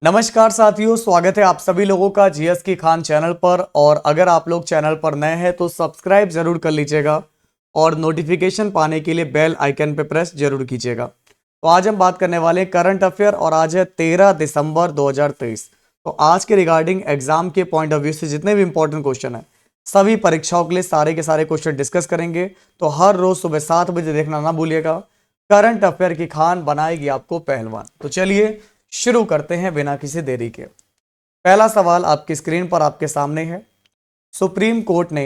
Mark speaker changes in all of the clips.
Speaker 1: नमस्कार साथियों, स्वागत है आप सभी लोगों का जीएस की खान चैनल पर। और अगर आप लोग चैनल पर नए हैं तो सब्सक्राइब जरूर कर लीजिएगा और नोटिफिकेशन पाने के लिए बेल आइकन पे प्रेस जरूर कीजिएगा। तो आज हम बात करने वाले हैं करंट अफेयर और आज है 13 दिसंबर 2023। तो आज के रिगार्डिंग एग्जाम के पॉइंट ऑफ व्यू से जितने भी इंपॉर्टेंट क्वेश्चन है सभी परीक्षाओं के लिए सारे के सारे क्वेश्चन डिस्कस करेंगे। तो हर रोज सुबह 7 बजे देखना ना भूलिएगा। करंट अफेयर की खान बनाएगी आपको पहलवान। तो चलिए शुरू करते हैं बिना किसी देरी के। पहला सवाल आपकी स्क्रीन पर आपके सामने है। सुप्रीम कोर्ट ने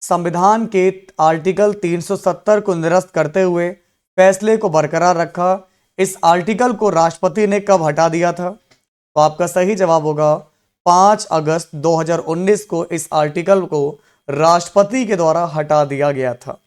Speaker 1: संविधान के आर्टिकल 370 को निरस्त करते हुए फैसले को बरकरार रखा। इस आर्टिकल को राष्ट्रपति ने कब हटा दिया था? तो आपका सही जवाब होगा 5 अगस्त 2019 को इस आर्टिकल को राष्ट्रपति के द्वारा हटा दिया गया था।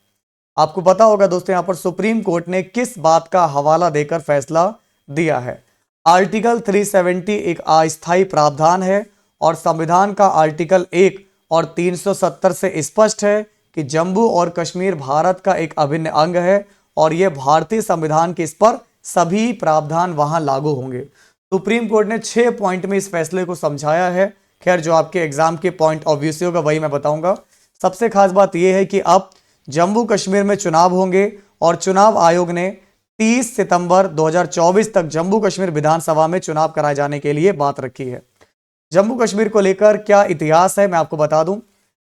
Speaker 1: आपको पता होगा दोस्तों, यहां पर सुप्रीम कोर्ट ने किस बात का हवाला देकर फैसला दिया है। आर्टिकल 370 एक अस्थायी प्रावधान है और संविधान का आर्टिकल 1 और 370 से स्पष्ट है कि जम्मू और कश्मीर भारत का एक अभिन्न अंग है और यह भारतीय संविधान के इस पर सभी प्रावधान वहां लागू होंगे। सुप्रीम कोर्ट ने 6 पॉइंट में इस फैसले को समझाया है। खैर, जो आपके एग्जाम के पॉइंट ऑफ व्यू से होगा वही मैं बताऊंगा। सबसे खास बात यह है कि अब जम्मू कश्मीर में चुनाव होंगे और चुनाव आयोग ने 30 सितंबर 2024 तक जम्मू कश्मीर विधानसभा में चुनाव कराए जाने के लिए बात रखी है। जम्मू कश्मीर को लेकर क्या इतिहास है मैं आपको बता दूं।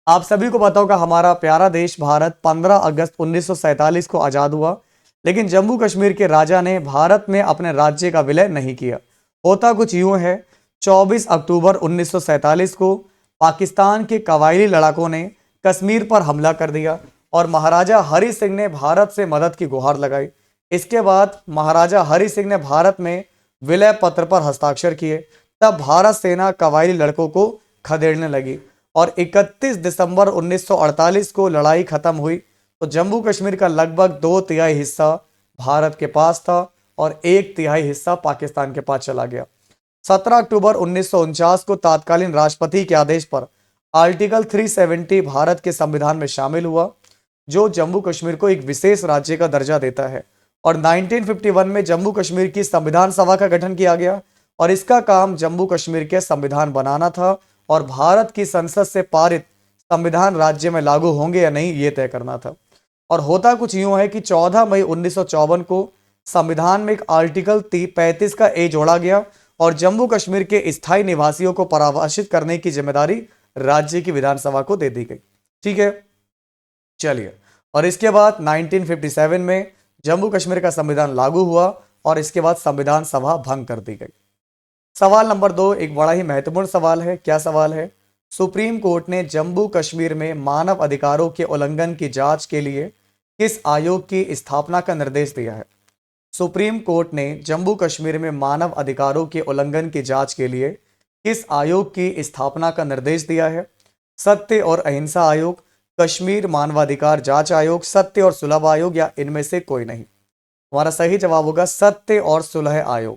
Speaker 1: आप सभी को पता होगा हमारा प्यारा देश भारत 15 अगस्त 1947 को आजाद हुआ, लेकिन जम्मू कश्मीर के राजा ने भारत में अपने राज्य का विलय नहीं किया। होता कुछ यूं है, 24 अक्टूबर 1947 को पाकिस्तान के कबायली लड़ाकों ने कश्मीर पर हमला कर दिया और महाराजा हरि सिंह ने भारत से मदद की गुहार लगाई। इसके बाद महाराजा हरि सिंह ने भारत में विलय पत्र पर हस्ताक्षर किए। तब भारत सेना कबायली लड़कों को खदेड़ने लगी और 31 दिसंबर 1948 को लड़ाई खत्म हुई तो जम्मू कश्मीर का लगभग 2/3 हिस्सा भारत के पास था और 1/3 हिस्सा पाकिस्तान के पास चला गया। 17 अक्टूबर 1949 को तत्कालीन राष्ट्रपति के आदेश पर आर्टिकल 370 भारत के संविधान में शामिल हुआ, जो जम्मू कश्मीर को एक विशेष राज्य का दर्जा देता है। और 1951 में जम्मू कश्मीर की संविधान सभा का गठन किया गया और इसका काम जम्मू कश्मीर के संविधान बनाना था और भारत की संसद से पारित संविधान राज्य में लागू होंगे या नहीं ये तय करना था। और होता कुछ यूं है कि 14 मई 1954 को संविधान में एक आर्टिकल 35 का ए जोड़ा गया और जम्मू कश्मीर के स्थायी निवासियों को परामर्शित करने की जिम्मेदारी राज्य की विधानसभा को दे दी गई। ठीक है, चलिए। और इसके बाद 1957 में जम्मू कश्मीर का संविधान लागू हुआ और इसके बाद संविधान सभा भंग कर दी गई। सवाल नंबर 2 एक बड़ा ही महत्वपूर्ण सवाल है। क्या सवाल है? सुप्रीम कोर्ट ने जम्मू कश्मीर में मानव अधिकारों के उल्लंघन की जांच के लिए किस आयोग की स्थापना का निर्देश दिया है? सुप्रीम कोर्ट ने जम्मू कश्मीर में मानव अधिकारों के उल्लंघन की जांच के लिए किस आयोग की स्थापना का निर्देश दिया है? सत्य और अहिंसा आयोग, कश्मीर मानवाधिकार जांच आयोग, सत्य और सुलह आयोग या इनमें से कोई नहीं? हमारा सही जवाब होगा सत्य और सुलह आयोग।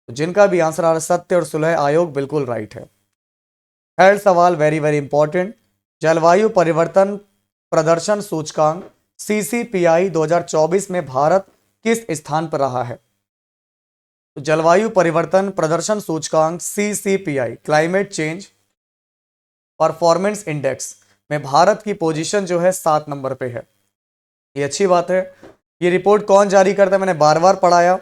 Speaker 1: तो जिनका भी आंसर आ रहा है सत्य और सुलह आयोग, बिल्कुल राइट है। थर्ड सवाल वेरी वेरी इंपॉर्टेंट। जलवायु परिवर्तन प्रदर्शन सूचकांक CCPI 2024 में भारत किस स्थान पर रहा है? तो जलवायु परिवर्तन प्रदर्शन सूचकांक CCPI climate change performance index में भारत की पोजीशन जो है 7 नंबर पे है। ये अच्छी बात है। ये रिपोर्ट कौन जारी करता है? मैंने बार बार पढ़ाया।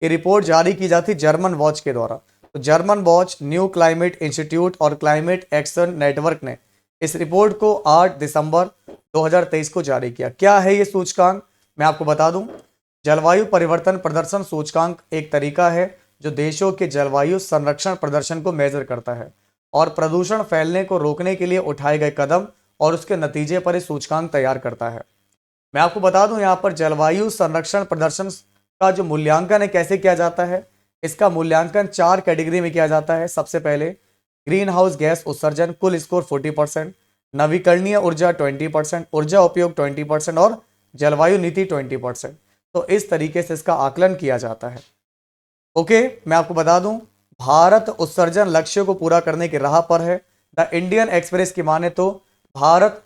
Speaker 1: ये रिपोर्ट जारी की जाती जर्मन वॉच के द्वारा। तो German watch, new climate institute और क्लाइमेट एक्शन नेटवर्क ने इस रिपोर्ट को 8 दिसंबर 2023 को जारी किया। क्या है ये सूचकांक? मैं आपको बता दूं। जलवायु परिवर्तन प्रदर्शन सूचकांक एक तरीका है जो देशों के जलवायु संरक्षण प्रदर्शन को मेजर करता है और प्रदूषण फैलने को रोकने के लिए उठाए गए कदम और उसके नतीजे पर इस सूचकांक तैयार करता है। मैं आपको बता दूं, यहाँ पर जलवायु संरक्षण प्रदर्शन का जो मूल्यांकन है कैसे किया जाता है। इसका मूल्यांकन 4 कैटेगरी में किया जाता है। सबसे पहले ग्रीन हाउस गैस उत्सर्जन, कुल स्कोर 40%, नवीकरणीय ऊर्जा 20%, ऊर्जा उपयोग 20% और जलवायु नीति 20%। तो इस तरीके से इसका आकलन किया जाता है। ओके, मैं आपको बता दूं, भारत उत्सर्जन लक्ष्य को पूरा करने की राह पर है। द इंडियन एक्सप्रेस की माने तो भारत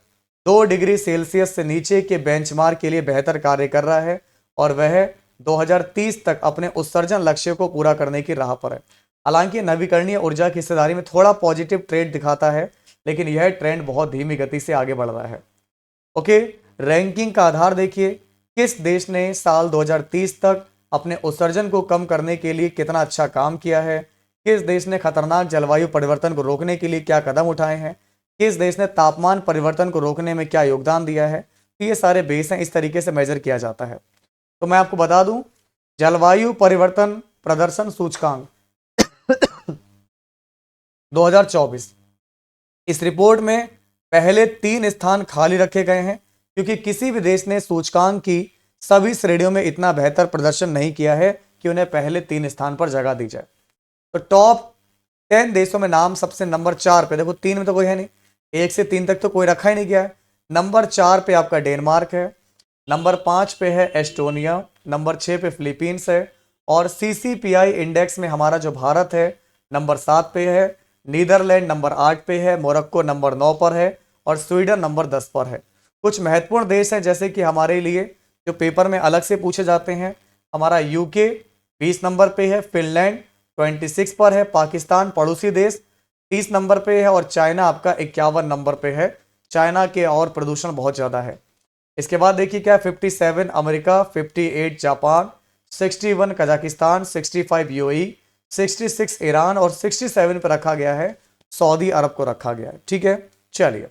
Speaker 1: 2 डिग्री सेल्सियस से नीचे के बेंचमार्क के लिए बेहतर कार्य कर रहा है और वह 2030 तक अपने उत्सर्जन लक्ष्य को पूरा करने की राह पर है। हालांकि नवीकरणीय ऊर्जा की हिस्सेदारी में थोड़ा पॉजिटिव ट्रेंड दिखाता है, लेकिन यह ट्रेंड बहुत धीमी गति से आगे बढ़ रहा है। ओके, रैंकिंग का आधार देखिए, किस देश ने साल 2030 तक अपने उत्सर्जन को कम करने के लिए कितना अच्छा काम किया है, किस देश ने खतरनाक जलवायु परिवर्तन को रोकने के लिए क्या कदम उठाए हैं, किस देश ने तापमान परिवर्तन को रोकने में क्या योगदान दिया है। तो ये सारे बेस हैं, इस तरीके से मेजर किया जाता है। तो मैं आपको बता दूं, जलवायु परिवर्तन प्रदर्शन सूचकांक 2024, इस रिपोर्ट में पहले 3 स्थान खाली रखे गए हैं, क्योंकि किसी भी देश ने सूचकांक की सभी श्रेणियों में इतना बेहतर प्रदर्शन नहीं किया है कि उन्हें पहले 3 स्थान पर जगह दी जाए। तो टॉप 10 देशों में नाम सबसे नंबर 4 पे, देखो 3 में तो कोई है नहीं, 1 से 3 तक तो कोई रखा ही नहीं गया है। नंबर 4 पे आपका डेनमार्क है, नंबर 5 पे है एस्टोनिया, नंबर 6 पे फिलीपींस है, और CCPI इंडेक्स में हमारा जो भारत है नंबर 7 पे है, नीदरलैंड नंबर 8 पे है, मोरक्को नंबर 9 पर है, और स्वीडन नंबर 10 पर है। कुछ महत्वपूर्ण देश हैं जैसे कि हमारे लिए जो पेपर में अलग से पूछे जाते हैं, हमारा UK 20 नंबर पे है, फिनलैंड 26 पर है, पाकिस्तान पड़ोसी देश 30 नंबर पे है, और चाइना आपका 51 नंबर पे है। चाइना के और प्रदूषण बहुत ज़्यादा है। इसके बाद देखिए क्या, 57 America, 58 Japan, 61 Kazakhstan, 65 UAE, 66 Iran, और 67 पे रखा गया है सऊदी अरब को रखा गया है। ठीक है, चलिए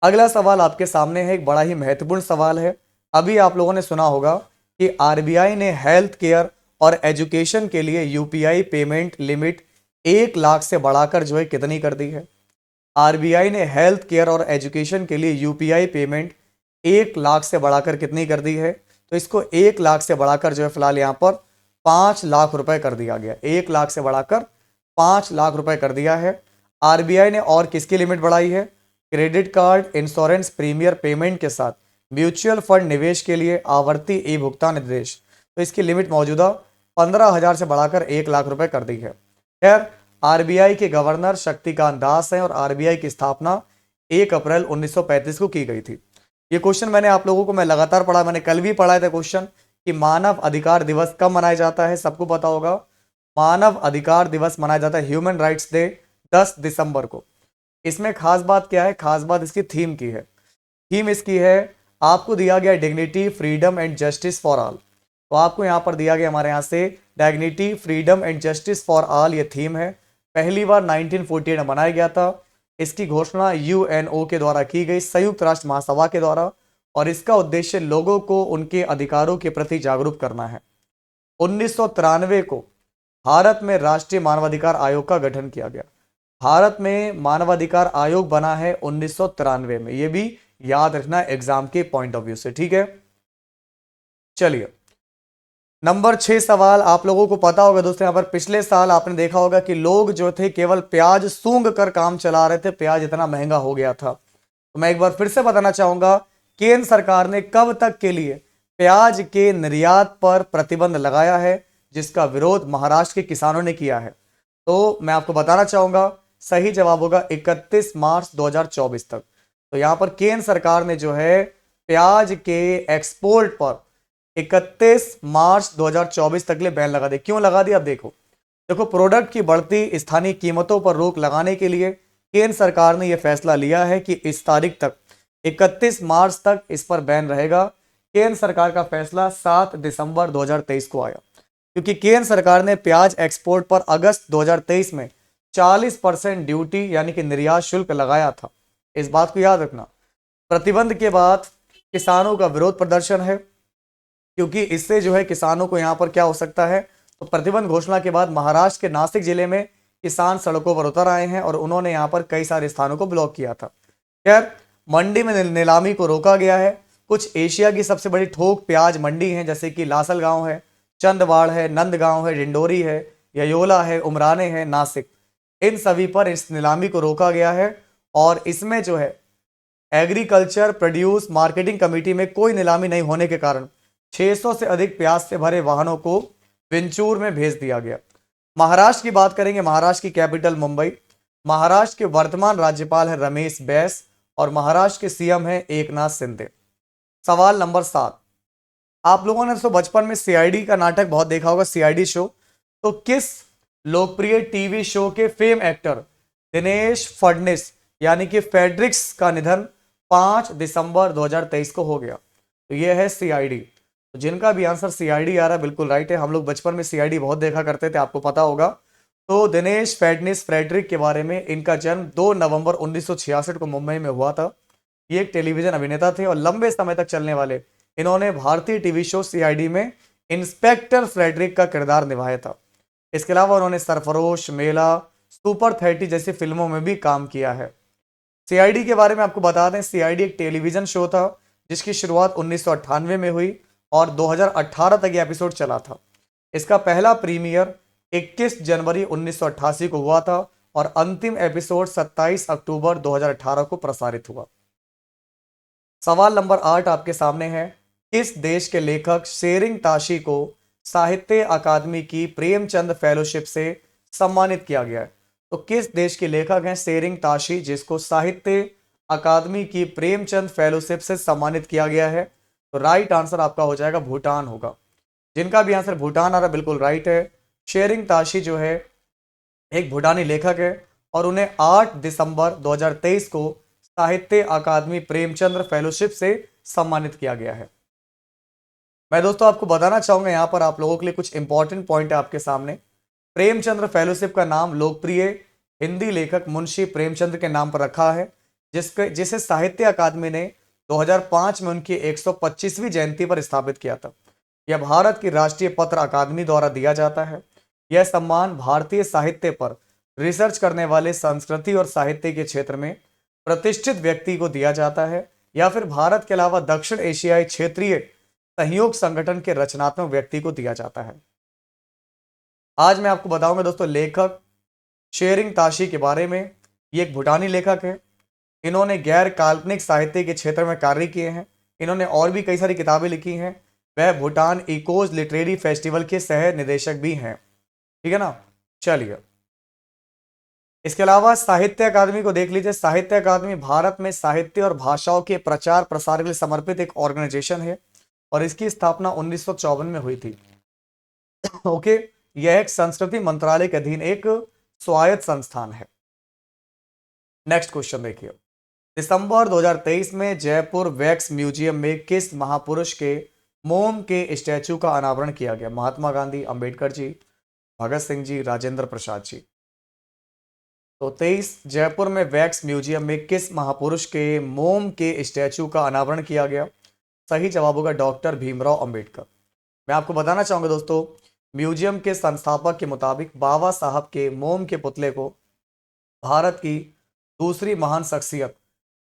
Speaker 1: अगला सवाल आपके सामने है, एक बड़ा ही महत्वपूर्ण सवाल है। अभी आप लोगों ने सुना होगा कि RBI ने हेल्थ केयर और एजुकेशन के लिए UPI पेमेंट लिमिट 1 लाख से बढ़ाकर जो है कितनी कर दी है। RBI ने हेल्थ केयर और एजुकेशन के लिए UPI पेमेंट 1 लाख से बढ़ाकर कितनी कर दी है। तो इसको 1 लाख से बढ़ाकर जो है फिलहाल यहाँ पर 5 लाख रुपए कर दिया गया। 1 लाख से बढ़ाकर 5 लाख रुपए कर दिया है। RBI ने और किसकी लिमिट बढ़ाई है, credit card, insurance, premier payment के साथ म्यूचुअल फंड निवेश के लिए आवर्ती ई भुगतान निर्देश, तो इसकी लिमिट मौजूदा 15,000 से बढ़ाकर 1 लाख रुपए कर दी है। खैर, RBI के गवर्नर शक्तिकांत दास हैं और RBI की स्थापना 1 अप्रैल 1935 को की गई थी। ये क्वेश्चन मैंने आप लोगों को मैं लगातार पढ़ा, मैंने कल भी पढ़ा था क्वेश्चन कि मानव अधिकार दिवस कब मनाया जाता है, सबको पता होगा। मानव अधिकार दिवस मनाया जाता है, ह्यूमन राइट्स डे, 10 दिसंबर को। इसमें खास बात क्या है, खास बात इसकी थीम की है। थीम इसकी है, आपको दिया गया dignity, freedom and justice for all. तो आपको यहाँ पर दिया गया हमारे यहाँ से dignity, freedom and justice for all, ये थीम है। पहली बार 1948 में बनाया गया था। इसकी घोषणा UNO के द्वारा की गई, संयुक्त राष्ट्र महासभा के द्वारा, और इसका उद्देश्य लोगों को उनके अधिकारों के प्रति जागरूक करना है। 1993 को भारत में राष्ट्रीय मानवाधिकार आयोग का गठन किया गया। भारत में मानवाधिकार आयोग बना है 1993 में, ये भी याद रखना एग्जाम के पॉइंट ऑफ व्यू से। ठीक है, चलिए नंबर 6 सवाल आप लोगों को पता होगा दोस्तों, यहाँ पर पिछले साल आपने देखा होगा कि लोग जो थे केवल प्याज सूंघ कर काम चला रहे थे, प्याज इतना महंगा हो गया था। तो मैं एक बार फिर से बताना चाहूंगा, केंद्र सरकार ने कब तक के लिए प्याज के निर्यात पर प्रतिबंध लगाया है, जिसका विरोध महाराष्ट्र के किसानों ने किया है। तो मैं आपको बताना चाहूंगा, सही जवाब होगा 31 मार्च 2024 तक। तो यहां पर केंद्र सरकार ने जो है प्याज के एक्सपोर्ट पर 31 मार्च 2024 तक ले बैन लगा दिया। क्यों लगा दिया, अब देखो प्रोडक्ट की बढ़ती स्थानीय कीमतों पर रोक लगाने के लिए केंद्र सरकार ने यह फैसला लिया है कि इस तारीख तक 31 मार्च तक इस पर बैन रहेगा। केंद्र सरकार का फैसला 7 दिसंबर 2023 को आया, क्योंकि केंद्र सरकार ने प्याज एक्सपोर्ट पर अगस्त 2023 में 40% ड्यूटी यानी कि निर्यात शुल्क लगाया था। इस बात को याद रखना। प्रतिबंध के बाद किसानों का विरोध प्रदर्शन है, क्योंकि इससे जो है किसानों को यहाँ पर क्या हो सकता है। तो प्रतिबंध घोषणा के बाद महाराष्ट्र के नासिक जिले में किसान सड़कों पर उतर आए हैं और उन्होंने यहाँ पर कई सारे स्थानों को ब्लॉक किया था। खैर, मंडी में नीलामी को रोका गया है। कुछ एशिया की सबसे बड़ी थोक प्याज मंडी है, जैसे कि लासलगांव है, चंदवाड़ है, नंदगांव है, डिंडोरी है, ययोला है, उमराने है, नासिक, इन सभी पर इस नीलामी को रोका गया है। और इसमें जो है एग्रीकल्चर प्रोड्यूस मार्केटिंग कमेटी में कोई नीलामी नहीं होने के कारण 600 से अधिक प्याज से भरे वाहनों को विंचूर में भेज दिया गया। महाराष्ट्र की बात करेंगे, महाराष्ट्र की कैपिटल मुंबई। महाराष्ट्र के वर्तमान राज्यपाल है रमेश बैस और महाराष्ट्र के CM है एकनाथ शिंदे। सवाल नंबर 7, आप लोगों ने तो बचपन में CID का नाटक बहुत देखा होगा, CID शो। तो किस लोकप्रिय टीवी शो के फेम एक्टर दिनेश फडणवीस यानी कि फेड्रिक्स का निधन 5 दिसंबर 2023 को हो गया। तो ये है सीआईडी। तो जिनका भी आंसर सीआईडी आ रहा है बिल्कुल राइट है। हम लोग बचपन में सीआईडी बहुत देखा करते थे, आपको पता होगा। तो दिनेश फडणवीस फ्रेडरिक के बारे में, इनका जन्म 2 नवंबर 1966 को मुंबई में हुआ था। ये एक टेलीविजन अभिनेता थे और लंबे समय तक चलने वाले इन्होंने भारतीय टीवी शो सीआईडी में इंस्पेक्टर फ्रेडरिक का किरदार निभाया था। इसके अलावा उन्होंने सरफरोश, मेला, सुपर 30 जैसी फिल्मों में भी काम किया है। सीआईडी के बारे में आपको बता दें, सीआईडी एक टेलीविजन शो था जिसकी शुरुआत 1998 में हुई और 2018 तक ये एपिसोड चला था। इसका पहला प्रीमियर 21 जनवरी 1988 को हुआ था और अंतिम एपिसोड 27 अक्टूबर 2018 को प्रसारित हुआ। सवाल नंबर 8 आपके सामने है। किस देश के लेखक शेरिंग ताशी को साहित्य अकादमी की प्रेमचंद फेलोशिप से सम्मानित किया गया है? तो किस देश के लेखक हैं शेरिंग ताशी जिसको साहित्य अकादमी की प्रेमचंद फेलोशिप से सम्मानित किया गया है? तो राइट आंसर आपका हो जाएगा भूटान होगा। जिनका भी आंसर भूटान आ रहा बिल्कुल राइट है। शेरिंग ताशी जो है एक भूटानी लेखक है और उन्हें 8 दिसंबर 2023 को साहित्य अकादमी प्रेमचंद्र फेलोशिप से सम्मानित किया गया है। मैं दोस्तों आपको बताना चाहूंगा यहाँ पर आप लोगों के लिए कुछ इंपॉर्टेंट पॉइंट है आपके सामने। प्रेमचंद्र फेलोशिप का नाम लोकप्रिय हिंदी लेखक मुंशी प्रेमचंद्र के नाम पर रखा है, जिसे साहित्य अकादमी ने 2005 में उनकी 125वीं जयंती पर स्थापित किया था। यह भारत की राष्ट्रीय पत्र अकादमी द्वारा दिया जाता है। यह सम्मान भारतीय साहित्य पर रिसर्च करने वाले संस्कृति और साहित्य के क्षेत्र में प्रतिष्ठित व्यक्ति को दिया जाता है या फिर भारत के अलावा दक्षिण एशियाई क्षेत्रीय सहयोग संगठन के रचनात्मक व्यक्ति को दिया जाता है। आज मैं आपको बताऊंगा दोस्तों लेखक शेरिंग ताशी के बारे में। ये एक भूटानी लेखक है। इन्होंने गैर काल्पनिक साहित्य के क्षेत्र में कार्य किए हैं। इन्होंने और भी कई सारी किताबें लिखी हैं। वह भूटान इकोज लिटरेरी फेस्टिवल के सह निदेशक भी हैं। ठीक है ना। चलिए, इसके अलावा साहित्य अकादमी को देख लीजिए। साहित्य अकादमी भारत में साहित्य और भाषाओं के प्रचार प्रसार के लिए समर्पित एक ऑर्गेनाइजेशन है और इसकी स्थापना 1954 में हुई थी। ओके, यह एक संस्कृति मंत्रालय के अधीन एक स्वायत्त संस्थान है। नेक्स्ट क्वेश्चन देखिए। दिसंबर 2023 में जयपुर वैक्स म्यूजियम में किस महापुरुष के मोम के स्टैचू का अनावरण किया गया? महात्मा गांधी, अंबेडकर जी, भगत सिंह जी, राजेंद्र प्रसाद जी। तो 23 जयपुर में वैक्स म्यूजियम में किस महापुरुष के मोम के स्टैचू का अनावरण किया गया? सही जवाब होगा डॉक्टर भीमराव अंबेडकर। मैं आपको बताना चाहूंगा दोस्तों, म्यूजियम के संस्थापक के मुताबिक बाबा साहब के मोम के पुतले को भारत की दूसरी महान शख्सियत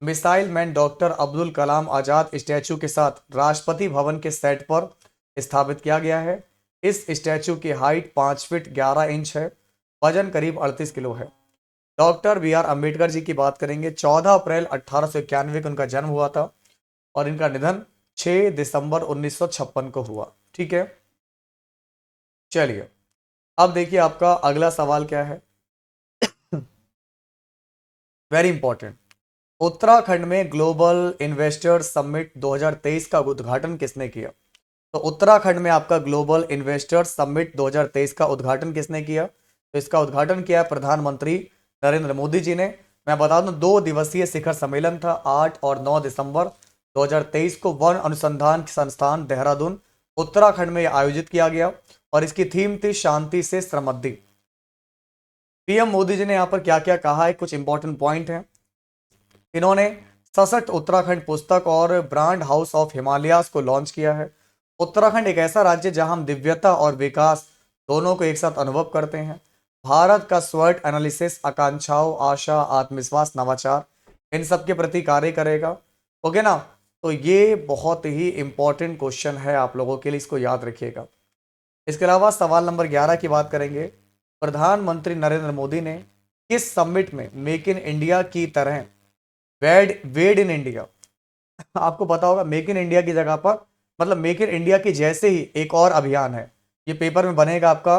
Speaker 1: missile man doctor Abdul Kalam Azad statue के साथ राष्ट्रपति भवन के सेट पर स्थापित किया गया है। इस स्टैचू की हाइट 5 फीट 11 इंच है। वजन करीब 38 किलो है। Doctor B are Ambedkar ji की बात करेंगे। 14 अप्रैल 1891 को उनका जन्म हुआ था और इनका निधन 6 दिसंबर 1956 को हुआ। ठीक है, चलिए अब देखिए आपका अगला सवाल क्या है। Very important. उत्तराखंड में ग्लोबल इन्वेस्टर्स समिट 2023 का उद्घाटन किसने किया? तो उत्तराखंड में आपका ग्लोबल इन्वेस्टर्स समिट 2023 का उद्घाटन किसने किया? तो इसका उद्घाटन किया प्रधानमंत्री नरेंद्र मोदी जी ने। मैं बता दूं 2 दिवसीय शिखर सम्मेलन था। 8 और 9 दिसंबर 2023 को वन अनुसंधान संस्थान देहरादून उत्तराखंड में आयोजित किया गया और इसकी थीम थी शांति से समृद्धि। पीएम मोदी जी ने यहाँ पर क्या क्या कहा है, कुछ इंपॉर्टेंट पॉइंट हैं। इन्होंने सशक्त उत्तराखंड पुस्तक और ब्रांड हाउस ऑफ हिमालयाज को लॉन्च किया है। उत्तराखंड एक ऐसा राज्य जहां हम दिव्यता और विकास दोनों को एक साथ अनुभव करते हैं। भारत का स्वॉट एनालिसिस आकांक्षाओं, आशा, आत्मविश्वास, नवाचार इन सब के प्रति कार्य करेगा। ओके ना। तो ये बहुत ही इंपॉर्टेंट क्वेश्चन है आप लोगों के लिए, इसको याद रखिएगा। इसके अलावा सवाल नंबर 11 की बात करेंगे। प्रधानमंत्री नरेंद्र मोदी ने किस समिट में मेक इन इंडिया की तरह वेड इन इंडिया, आपको पता होगा मेक इन इंडिया की जगह पर, मतलब मेक इन इंडिया की जैसे ही एक और अभियान है, ये पेपर में बनेगा आपका,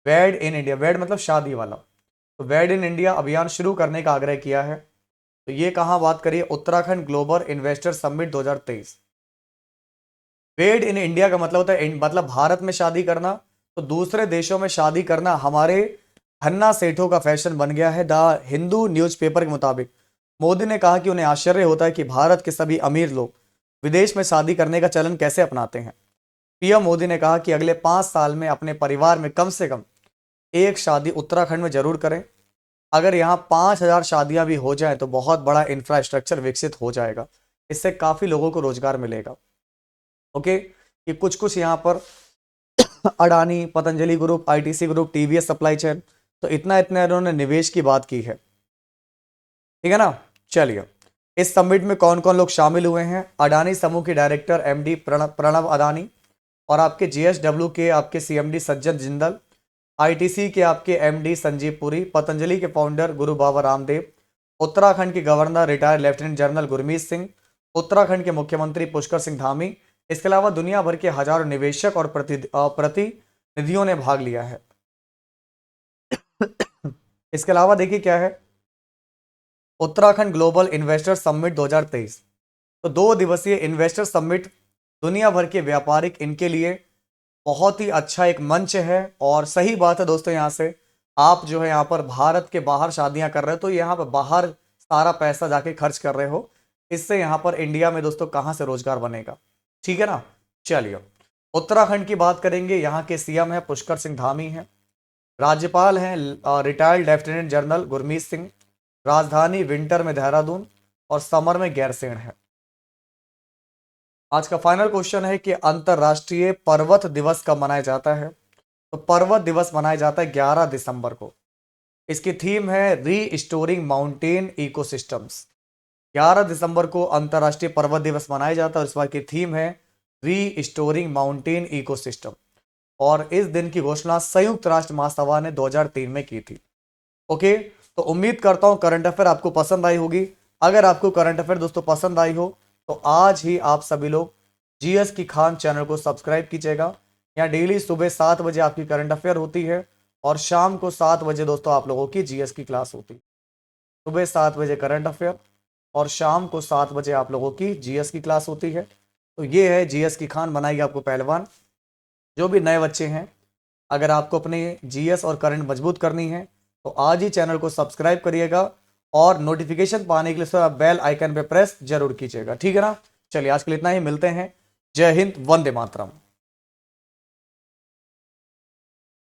Speaker 1: वेड इन इंडिया। वेड मतलब शादी वाला। तो वेड इन इंडिया अभियान शुरू करने का आग्रह किया है। तो ये कहाँ बात करिए? Uttarakhand global investor summit 2023। Wed in India का मतलब होता है मतलब भारत में शादी करना, तो दूसरे देशों में शादी करना हमारे हन्ना सेठों का फैशन बन गया है। द हिंदू न्यूज़पेपर के मुताबिक मोदी ने कहा कि उन्हें आश्चर्य होता है कि भारत के सभी अमीर लोग विदेश में शादी करने का चलन कैसे अपनाते हैं। पीएम मोदी ने कहा कि अगले 5 साल में अपने परिवार में कम से कम एक शादी उत्तराखंड में जरूर करें। अगर यहाँ 5,000 शादियां भी हो जाएं तो बहुत बड़ा इंफ्रास्ट्रक्चर विकसित हो जाएगा। इससे काफी लोगों को रोजगार मिलेगा। ओके, ये कुछ कुछ यहाँ पर Adani, Patanjali group, ITC group, TVS supply chain, तो इतना इतना इन्होंने निवेश की बात की है। ठीक है ना। चलिए, इस समिट में कौन कौन लोग शामिल हुए हैं? अडानी समूह के डायरेक्टर एमडी प्रणव अडानी, और आपके जीएसडब्ल्यू के आपके सीएमडी सज्जन जिंदल, आईटीसी के आपके एमडी संजीव पुरी, पतंजलि के फाउंडर गुरु बाबा रामदेव, उत्तराखंड के governor retired lieutenant general Gurmeet Singh, Uttarakhand के मुख्यमंत्री पुष्कर सिंह धामी। इसके अलावा दुनिया भर के हजारों निवेशक और प्रतिनिधियों ने भाग लिया है। इसके अलावा देखिए क्या है, उत्तराखंड ग्लोबल इन्वेस्टर समिट 2023, तो 2 दिवसीय इन्वेस्टर समिट दुनिया भर के व्यापारिक इनके लिए बहुत ही अच्छा एक मंच है। और सही बात है दोस्तों, यहाँ से आप जो है यहाँ पर भारत के बाहर शादियां कर रहे हो तो यहाँ पर बाहर सारा पैसा जाके खर्च कर रहे हो, इससे यहाँ पर इंडिया में दोस्तों कहाँ से रोजगार बनेगा? ठीक है ना। चलिए, उत्तराखंड की बात करेंगे। यहाँ के सीएम है पुष्कर सिंह धामी है, राज्यपाल हैं retired lieutenant general Gurmeet Singh, राजधानी विंटर में देहरादून और समर में गैरसैंण है। आज का फाइनल क्वेश्चन है कि अंतरराष्ट्रीय पर्वत दिवस कब मनाया जाता है? तो पर्वत दिवस मनाया जाता है 11 दिसंबर को। इसकी थीम है रीस्टोरिंग माउंटेन इकोसिस्टम्स। 11 दिसंबर को अंतरराष्ट्रीय पर्वत दिवस मनाया जाता है और इस बार की थीम है रीस्टोरिंग माउंटेन इकोसिस्टम। और इस दिन की घोषणा संयुक्त राष्ट्र महासभा ने 2003 में की थी। ओके, तो उम्मीद करता हूं करंट अफेयर आपको पसंद आई होगी। अगर आपको करंट अफेयर दोस्तों पसंद आई हो तो आज ही आप सभी लोग जीएस की खान चैनल को सब्सक्राइब कीजिएगा। यहाँ डेली सुबह 7 बजे आपकी करंट अफेयर होती है और शाम को 7 बजे दोस्तों आप लोगों की जीएस की क्लास होती है। सुबह 7 बजे करंट अफेयर और शाम को 7 बजे आप लोगों की जीएस की क्लास होती है। तो ये है जीएस की खान बनाएगी आपको पहलवान। जो भी नए बच्चे हैं, अगर आपको अपने जीएस और करंट मजबूत करनी है तो आज ही चैनल को सब्सक्राइब करिएगा और नोटिफिकेशन पाने के लिए आप बेल आइकन पे प्रेस जरूर कीजिएगा। ठीक है ना। चलिए, आज के लिए इतना ही, मिलते हैं। जय हिंद, वंदे मातरम।